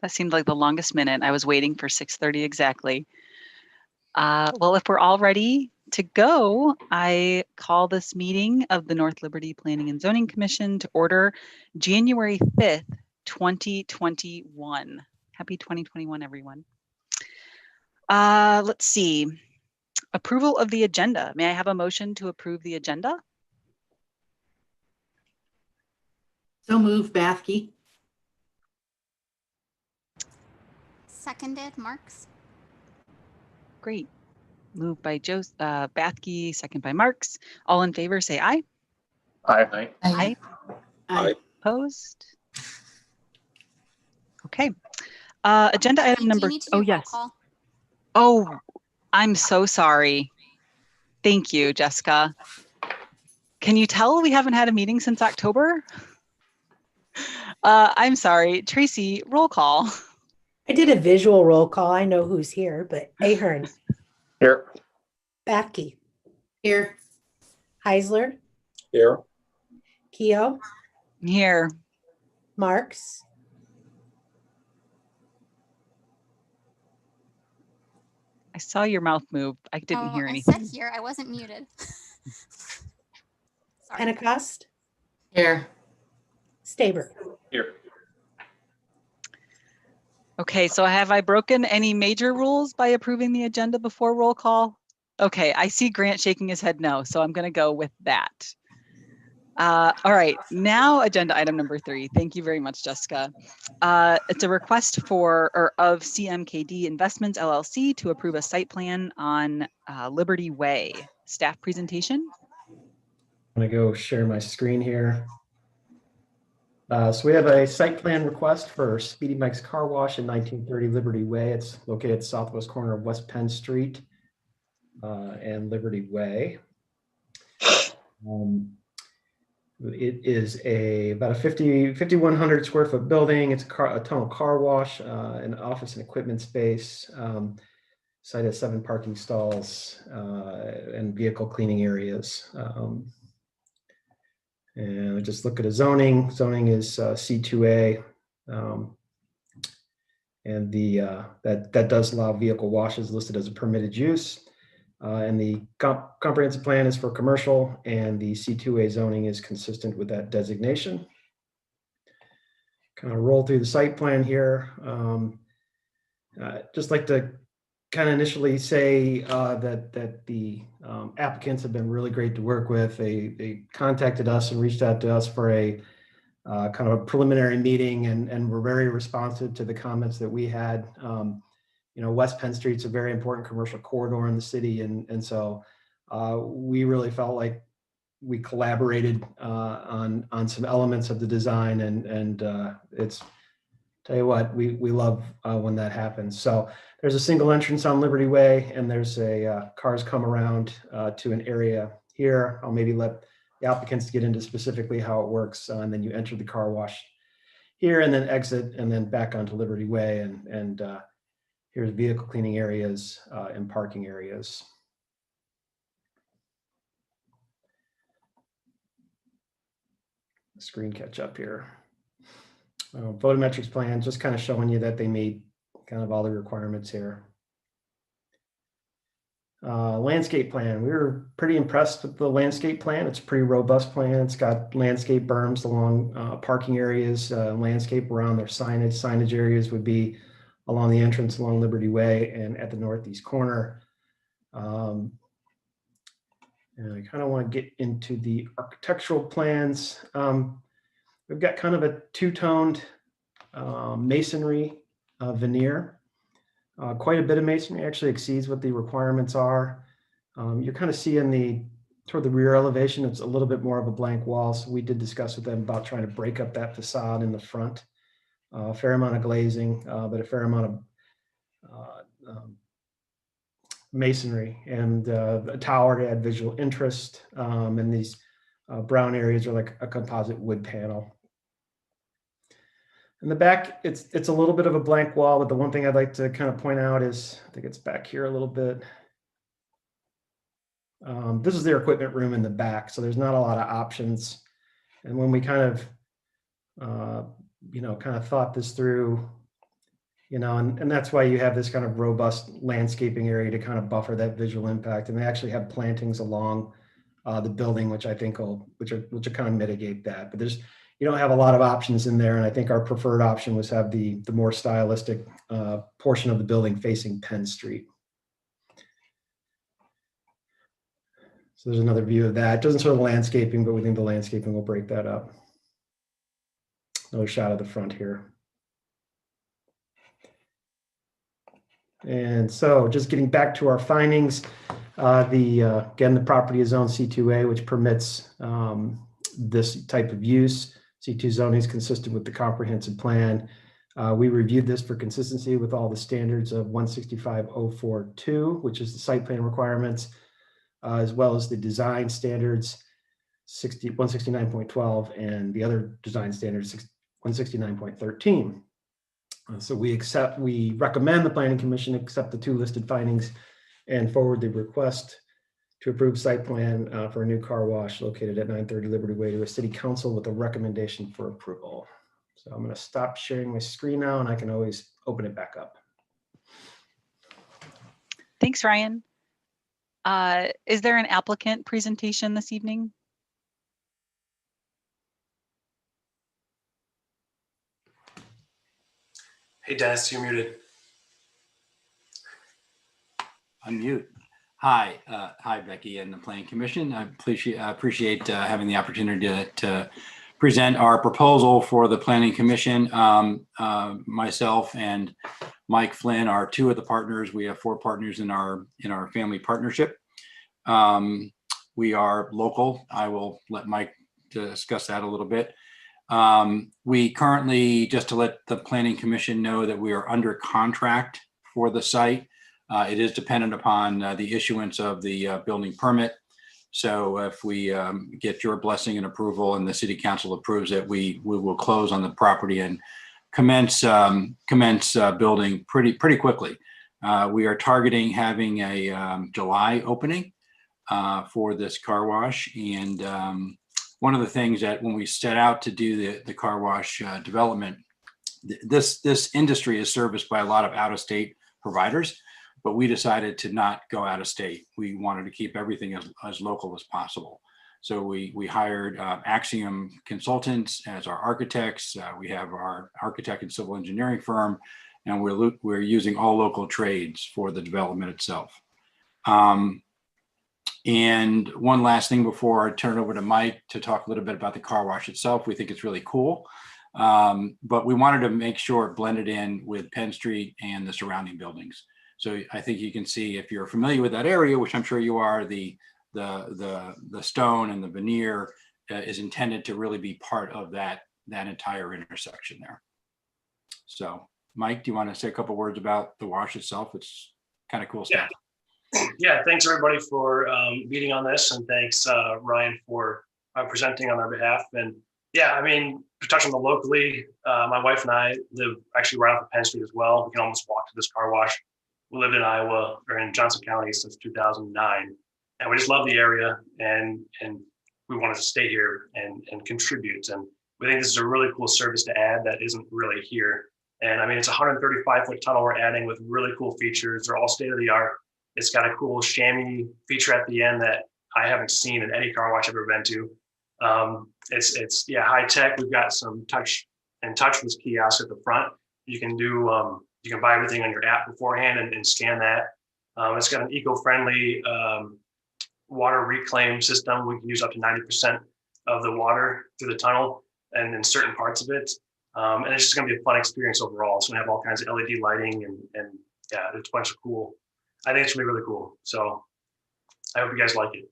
That seemed like the longest minute. I was waiting for 6:30 exactly. Well, if we're all ready to go, I call this meeting of the North Liberty Planning and Zoning Commission to order January 5th, 2021. Happy 2021, everyone. Let's see. Approval of the agenda. May I have a motion to approve the agenda? So moved, Bathke. Seconded, Marks. Great. Moved by Bathke, second by Marks. All in favor, say aye. Aye. Aye. Aye. Opposed? Okay. Agenda item number. Oh, yes. Oh, I'm so sorry. Thank you, Jessica. Can you tell we haven't had a meeting since October? I'm sorry. Tracy, roll call. I did a visual roll call. I know who's here, but Ahern. Here. Bathke. Here. Heisler. Here. Keogh. Here. Marks. I saw your mouth move. I didn't hear anything. I said here. I wasn't muted. Sorry. Pentecost. Here. Staber. Here. Okay, so have I broken any major rules by approving the agenda before roll call? Okay, I see Grant shaking his head no, so I'm going to go with that. All right, now agenda item number 3. Thank you very much, Jessica. It's a request of CMKD Investments LLC to approve a site plan on Liberty Way. Staff presentation. I'm going to go share my screen here. So we have a site plan request for Speedy Mike's Car Wash in 1930 Liberty Way. It's located at the southwest corner of West Penn Street and Liberty Way. It is about a 5,100 square foot building. It's a tunnel car wash, an office and equipment space. Site has 7 parking stalls and vehicle cleaning areas. And we just look at a zoning. Zoning is C2A, and that does allow vehicle washes listed as a permitted use. And the comprehensive plan is for commercial, and the C2A zoning is consistent with that designation. Kind of roll through the site plan here. Just like to kind of initially say that the applicants have been really great to work with. They contacted us and reached out to us for a kind of a preliminary meeting, and were very responsive to the comments that we had. You know, West Penn Street's a very important commercial corridor in the city, and so we really felt like we collaborated on some elements of the design, and it's, tell you what, we love when that happens. So there's a single entrance on Liberty Way, and there's cars come around to an area here. I'll maybe let the applicants get into specifically how it works, and then you enter the car wash here and then exit and then back onto Liberty Way, and here's vehicle cleaning areas and parking areas. Screen catch up here. Photometrics plan, just kind of showing you that they meet kind of all the requirements here. Landscape plan, we were pretty impressed with the landscape plan. It's a pretty robust plan. It's got landscape berms along parking areas, landscape around their signage. Signage areas would be along the entrance along Liberty Way and at the northeast corner. And I kind of want to get into the architectural plans. We've got kind of a two-toned masonry veneer. Quite a bit of masonry, actually exceeds what the requirements are. You're kind of seeing toward the rear elevation, it's a little bit more of a blank wall. So we did discuss with them about trying to break up that facade in the front. A fair amount of glazing, but a fair amount of masonry and a tower to add visual interest. And these brown areas are like a composite wood panel. In the back, it's a little bit of a blank wall, but the one thing I'd like to kind of point out is, I think it's back here a little bit. This is their equipment room in the back, so there's not a lot of options. And when we kind of, kind of thought this through, you know, and that's why you have this kind of robust landscaping area to kind of buffer that visual impact. And they actually have plantings along the building, which I think will kind of mitigate that. But you don't have a lot of options in there. And I think our preferred option was have the more stylistic portion of the building facing Penn Street. So there's another view of that. It doesn't show the landscaping, but we think the landscaping will break that up. Another shot of the front here. And so just getting back to our findings, again, the property is zoned C2A, which permits this type of use. C2 zoning is consistent with the comprehensive plan. We reviewed this for consistency with all the standards of 165.042, which is the site plan requirements, as well as the design standards 169.12 and the other design standards 169.13. So we recommend the Planning Commission accept the 2 listed findings and forward the request to approve site plan for a new car wash located at 930 Liberty Way to a city council with a recommendation for approval. So I'm going to stop sharing my screen now and I can always open it back up. Thanks, Ryan. Is there an applicant presentation this evening? Hey, Dennis, you're muted. Unmute. Hi, Becky and the Planning Commission. I appreciate having the opportunity to present our proposal for the Planning Commission. Myself and Mike Flynn are 2 of the partners. We have 4 partners in our family partnership. We are local. I will let Mike discuss that a little bit. We currently, just to let the Planning Commission know, that we are under contract for the site. It is dependent upon the issuance of the building permit. So if we get your blessing and approval and the city council approves it, we will close on the property and commence building pretty quickly. We are targeting having a July opening for this car wash. And one of the things that when we set out to do the car wash development, this industry is serviced by a lot of out-of-state providers, but we decided to not go out of state. We wanted to keep everything as local as possible. So we hired Axiom Consultants as our architects. We have our architect and civil engineering firm, and we're using all local trades for the development itself. And one last thing before I turn it over to Mike to talk a little bit about the car wash itself. We think it's really cool, but we wanted to make sure it blended in with Penn Street and the surrounding buildings. So I think you can see, if you're familiar with that area, which I'm sure you are, the stone and the veneer is intended to really be part of that entire intersection there. So Mike, do you want to say a couple words about the wash itself? It's kind of cool stuff. Yeah, thanks everybody for meeting on this, and thanks Ryan for presenting on our behalf. And yeah, I mean, to touch on the locally, my wife and I live actually right off of Penn Street as well. We can almost walk to this car wash. We lived in Iowa, or in Johnson County, since 2009, and we just love the area, and we wanted to stay here and contribute. And we think this is a really cool service to add that isn't really here. And I mean, it's a 135-foot tunnel we're adding with really cool features. They're all state of the art. It's got a cool chamois feature at the end that I haven't seen in any car wash I've ever been to. It's high tech. We've got some touchless kiosks at the front. You can do you can buy everything on your app beforehand and scan that. It's got an eco-friendly water reclaim system. We can use up to 90% of the water through the tunnel and in certain parts of it. And it's just going to be a fun experience overall. It's going to have all kinds of LED lighting and yeah, it's a bunch of cool. I think it's going to be really cool. So I hope you guys like it.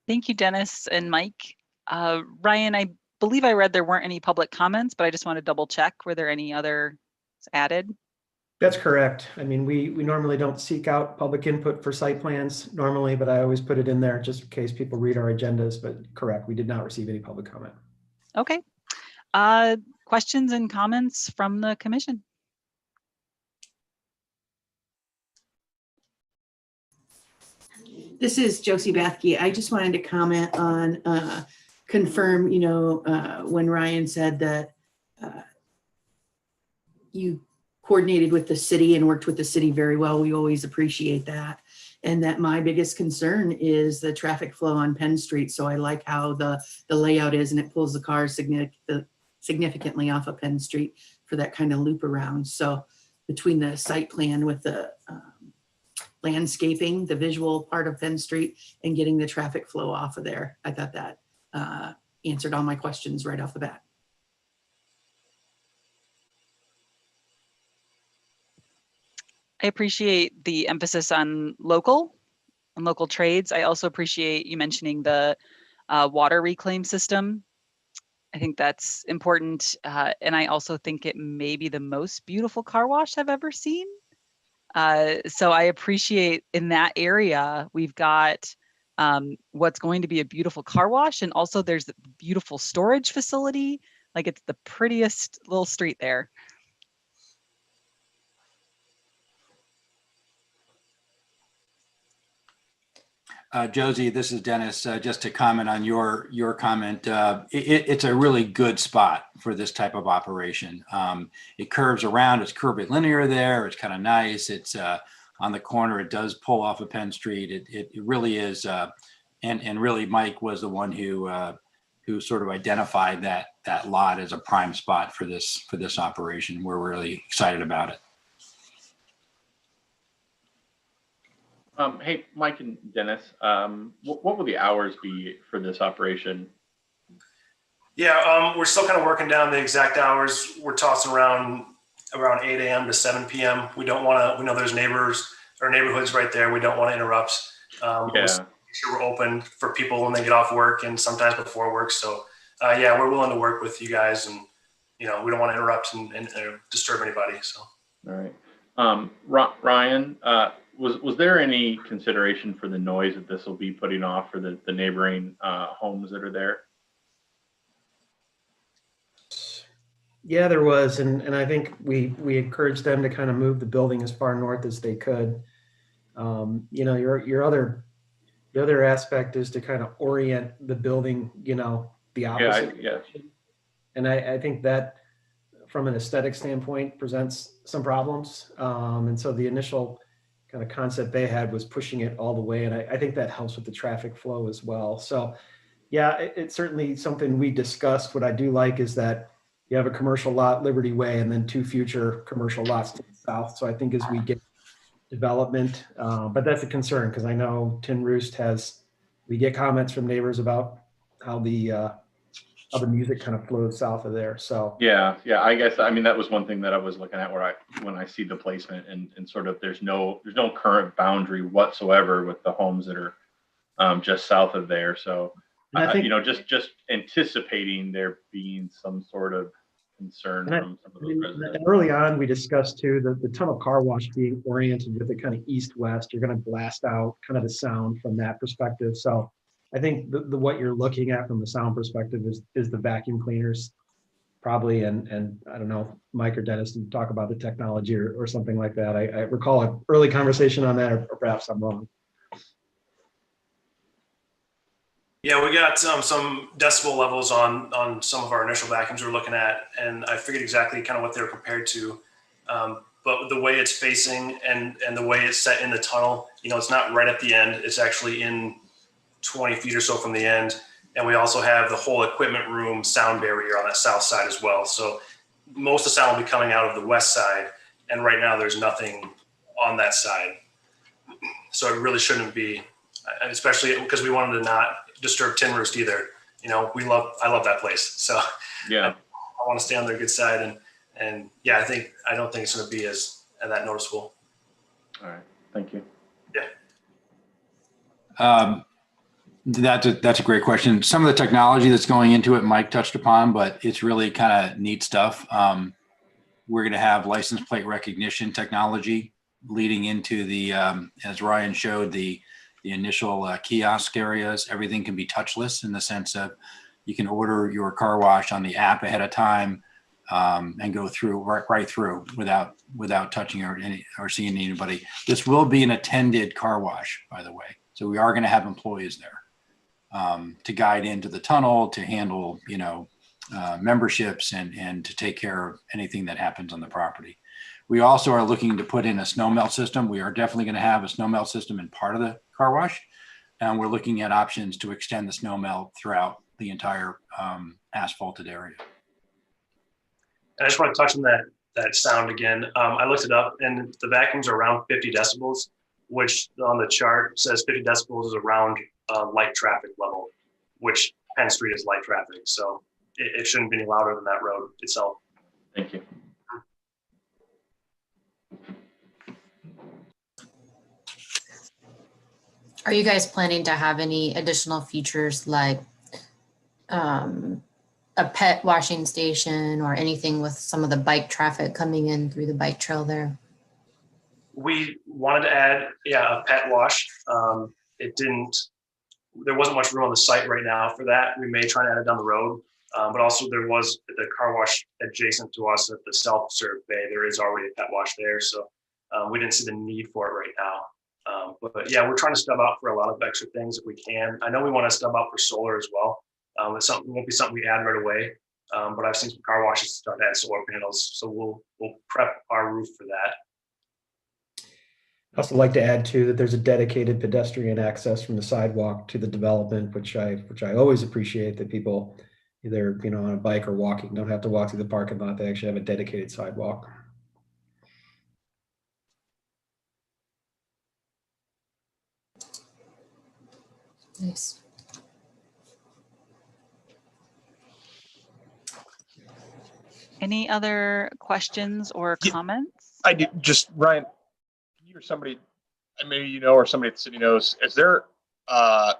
Thank you, Dennis and Mike. Ryan, I believe I read there weren't any public comments, but I just want to double check. Were there any others added? That's correct. I mean, we normally don't seek out public input for site plans normally, but I always put it in there just in case people read our agendas. But correct, we did not receive any public comment. Okay. Questions and comments from the commission? This is Josie Bathke. I just wanted to comment on confirm, when Ryan said that you coordinated with the city and worked with the city very well. We always appreciate that. And that my biggest concern is the traffic flow on Penn Street. So I like how the layout is, and it pulls the cars significantly off of Penn Street for that kind of loop around. So between the site plan with the landscaping, the visual part of Penn Street, and getting the traffic flow off of there, I thought that answered all my questions right off the bat. I appreciate the emphasis on local trades. I also appreciate you mentioning the water reclaim system. I think that's important. And I also think it may be the most beautiful car wash I've ever seen. So I appreciate in that area, we've got what's going to be a beautiful car wash. And also there's a beautiful storage facility. Like, it's the prettiest little street there. Josie, this is Dennis. Just to comment on your comment, it's a really good spot for this type of operation. It curves around, it's curvilinear there, it's kind of nice. It's on the corner, it does pull off of Penn Street. It really is, and really Mike was the one who sort of identified that lot as a prime spot for this operation. We're really excited about it. Hey, Mike and Dennis, what will the hours be for this operation? Yeah, we're still kind of working down the exact hours. We're tossing around 8 a.m. to 7 p.m. We don't want to, we know there's neighbors or neighborhoods right there. We don't want to interrupt. Yeah. Make sure we're open for people when they get off work and sometimes before work. So yeah, we're willing to work with you guys, and we don't want to interrupt and disturb anybody. So. All right. Ryan, was there any consideration for the noise that this will be putting off for the neighboring homes that are there? Yeah, there was, and I think we encouraged them to kind of move the building as far north as they could. The other aspect is to kind of orient the building, the opposite. Yeah. And I think that from an aesthetic standpoint presents some problems. And so the initial kind of concept they had was pushing it all the way. And I think that helps with the traffic flow as well. So yeah, it's certainly something we discussed. What I do like is that you have a commercial lot, Liberty Way, and then 2 future commercial lots to the south. So I think as we get development, but that's a concern because I know Tin Roost we get comments from neighbors about how the music kind of flows south of there. So Yeah. I guess, that was one thing that I was looking at when I see the placement and sort of there's no current boundary whatsoever with the homes that are just south of there. So I think, just anticipating there being some sort of concern from some of those residents. And early on, we discussed too the tunnel car wash being oriented with the kind of east-west. You're going to blast out kind of the sound from that perspective. So I think what you're looking at from the sound perspective is the vacuum cleaners, probably. And I don't know, Mike or Dennis, to talk about the technology or something like that. I recall an early conversation on that, or perhaps I'm wrong. Yeah, we got some decibel levels on some of our initial vacuums we're looking at, and I figured exactly kind of what they're compared to. But the way it's facing and the way it's set in the tunnel, it's not right at the end. It's actually in 20 feet or so from the end. And we also have the whole equipment room sound barrier on that south side as well. So most of the sound will be coming out of the west side. And right now there's nothing on that side. So it really shouldn't be, especially because we wanted to not disturb Tin Roost either. I love that place. So Yeah. I want to stay on their good side. And yeah, I don't think it's going to be as that noticeable. All right. Thank you. Yeah. That's a great question. Some of the technology that's going into it, Mike touched upon, but it's really kind of neat stuff. We're going to have license plate recognition technology leading into the, as Ryan showed, the initial kiosk areas. Everything can be touchless in the sense of you can order your car wash on the app ahead of time and go through right through without touching or seeing anybody. This will be an attended car wash, by the way. So we are going to have employees there. to guide into the tunnel, to handle, memberships and to take care of anything that happens on the property. We also are looking to put in a snow melt system. We are definitely going to have a snow melt system in part of the car wash. And we're looking at options to extend the snow melt throughout the entire asphalted area. And I just want to touch on that sound again. I looked it up, and the vacuums are around 50 decibels, which on the chart says 50 decibels is around light traffic level, which Penn Street is light traffic. So it shouldn't be any louder than that road itself. Thank you. Are you guys planning to have any additional features like a pet washing station or anything with some of the bike traffic coming in through the bike trail there? We wanted to add, a pet wash. There wasn't much room on the site right now for that. We may try to add it down the road. But also there was the car wash adjacent to us at the self-serve bay. There is already a pet wash there. So we didn't see the need for it right now. But yeah, we're trying to stub out for a lot of extra things if we can. I know we want to stub out for solar as well. It won't be something we add right away. But I've seen some car washes start to add solar panels. So we'll prep our roof for that. I also like to add too that there's a dedicated pedestrian access from the sidewalk to the development, which I always appreciate, that people either on a bike or walking don't have to walk through the parking lot. They actually have a dedicated sidewalk. Nice. Any other questions or comments? I do. Just Ryan, you or somebody, maybe or somebody at the city knows, is there going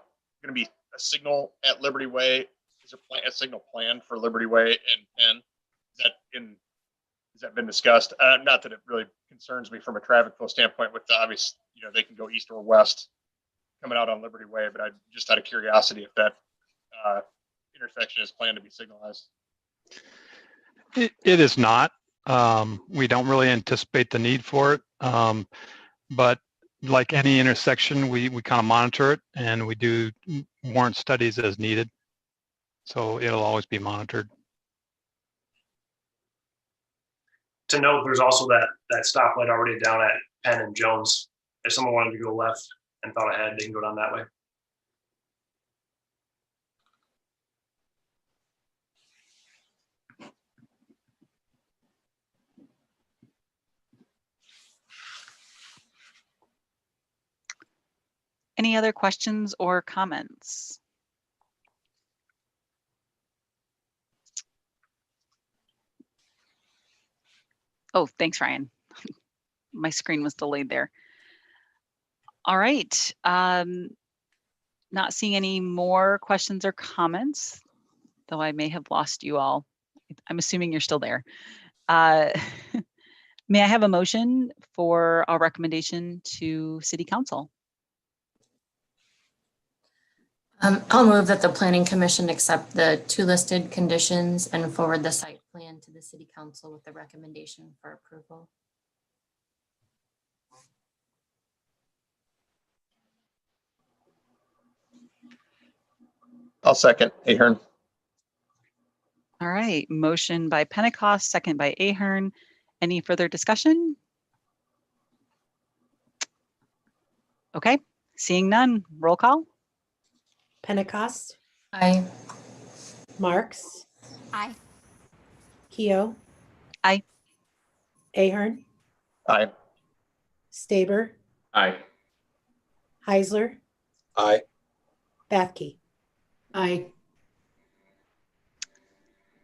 to be a signal at Liberty Way? Is there a signal plan for Liberty Way and Penn? Has that been discussed? Not that it really concerns me from a traffic flow standpoint with the obvious, they can go east or west coming out on Liberty Way, but I just out of curiosity if that intersection is planned to be signalized. It is not. We don't really anticipate the need for it. But like any intersection, we kind of monitor it, and we do warrant studies as needed. So it'll always be monitored. To note, there's also that stoplight already down at Penn and Jones. If someone wanted to go left and thought ahead, they can go down that way. Any other questions or comments? Oh, thanks, Ryan. My screen was delayed there. All right. Not seeing any more questions or comments, though I may have lost you all. I'm assuming you're still there. May I have a motion for our recommendation to City Council? I'll move that the Planning Commission accept the two listed conditions and forward the site plan to the City Council with the recommendation for approval. I'll second. Ahern. All right, motion by Pentecost, second by Ahern. Any further discussion? Okay, seeing none, roll call. Pentecost, Aye. Marks, Aye. Keough. Aye. Ahern, Aye. Staber, Aye. Heisler, Aye. Bathke. Aye.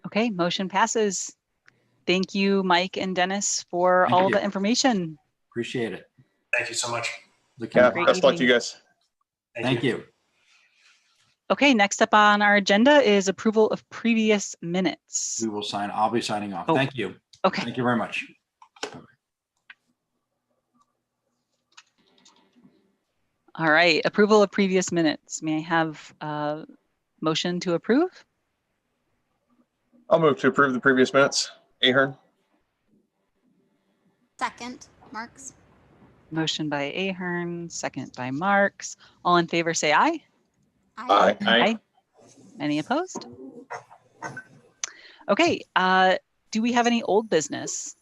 Okay, motion passes. Thank you, Mike and Dennis, for Thank all you. the information. Appreciate it. Thank you so much. Looking Yeah. Great Best luck to evening. you guys. Thank you. Okay, next up on our agenda is approval of previous minutes. We will sign. I'll be signing off. Oh. Thank you. Okay, Thank you very much. all right, approval of previous minutes. May I have a motion to approve? I'll move to approve the previous minutes. Ahern. Second, Marks. Motion by Ahern, second by Marks. All in favor, say aye. Aye. Aye. Any opposed? Okay, do we have any old business?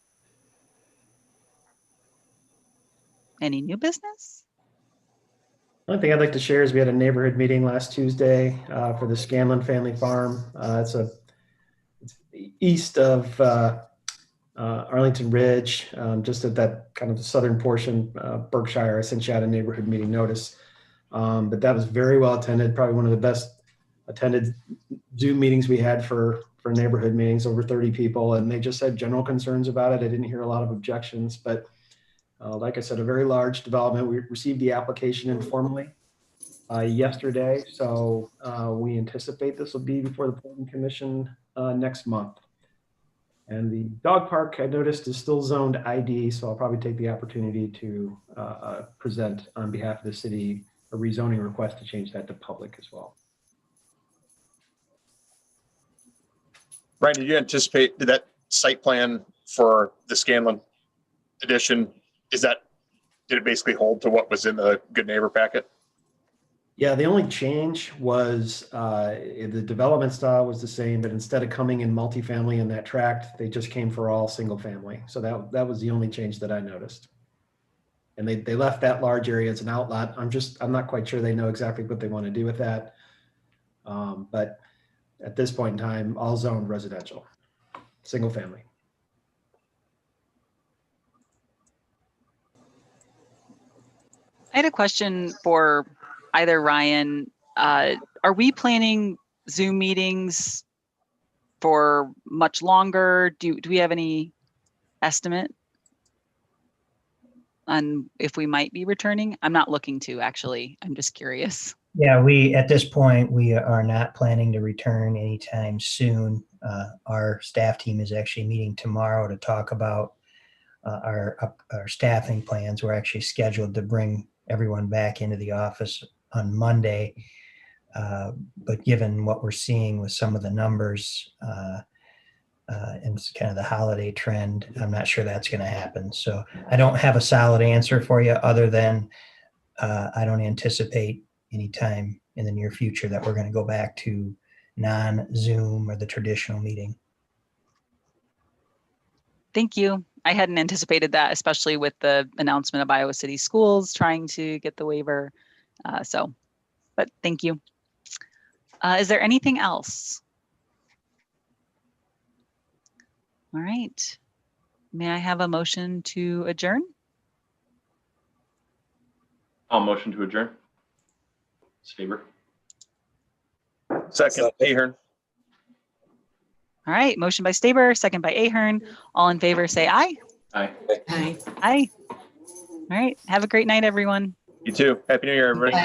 Any new business? One thing I'd like to share is we had a neighborhood meeting last Tuesday for the Scanlon Family Farm. It's east of Arlington Ridge, just at that kind of the southern portion, Berkshire. I sent you out a neighborhood meeting notice, but that was very well attended. Probably one of the best attended Zoom meetings we had for neighborhood meetings, over 30 people, and they just had general concerns about it. I didn't hear a lot of objections, but like I said, a very large development. We received the application informally yesterday, so we anticipate this will be before the Planning Commission next month. And the dog park, I noticed, is still zoned ID, so I'll probably take the opportunity to present on behalf of the city a rezoning request to change that to public as well. Ryan, did you anticipate, did that site plan for the Scanlon edition, did it basically hold to what was in the Good Neighbor packet? Yeah, the only change was the development style was the same, but instead of coming in multifamily in that tract, they just came for all single family. So that was the only change that I noticed. And they left that large area as an outlet. I'm not quite sure they know exactly what they want to do with that. But at this point in time, all zoned residential, single family. I had a question for either Ryan. Are we planning Zoom meetings for much longer? Do we have any estimate on if we might be returning? I'm not looking to, actually. I'm just curious. Yeah, at this point, we are not planning to return anytime soon. Our staff team is actually meeting tomorrow to talk about our staffing plans. We're actually scheduled to bring everyone back into the office on Monday. But given what we're seeing with some of the numbers and kind of the holiday trend, I'm not sure that's going to happen. So I don't have a solid answer for you other than I don't anticipate any time in the near future that we're going to go back to non-Zoom or the traditional meeting. Thank you. I hadn't anticipated that, especially with the announcement of Iowa City Schools trying to get the waiver. But thank you. Is there anything else? All right. May I have a motion to adjourn? I'll motion to adjourn. Staber. Second, Ahern. All right, motion by Staber, second by Ahern. All in favor, say aye. Aye. Aye. Aye. All right, have a great night, everyone. You too. Happy New Year, everybody.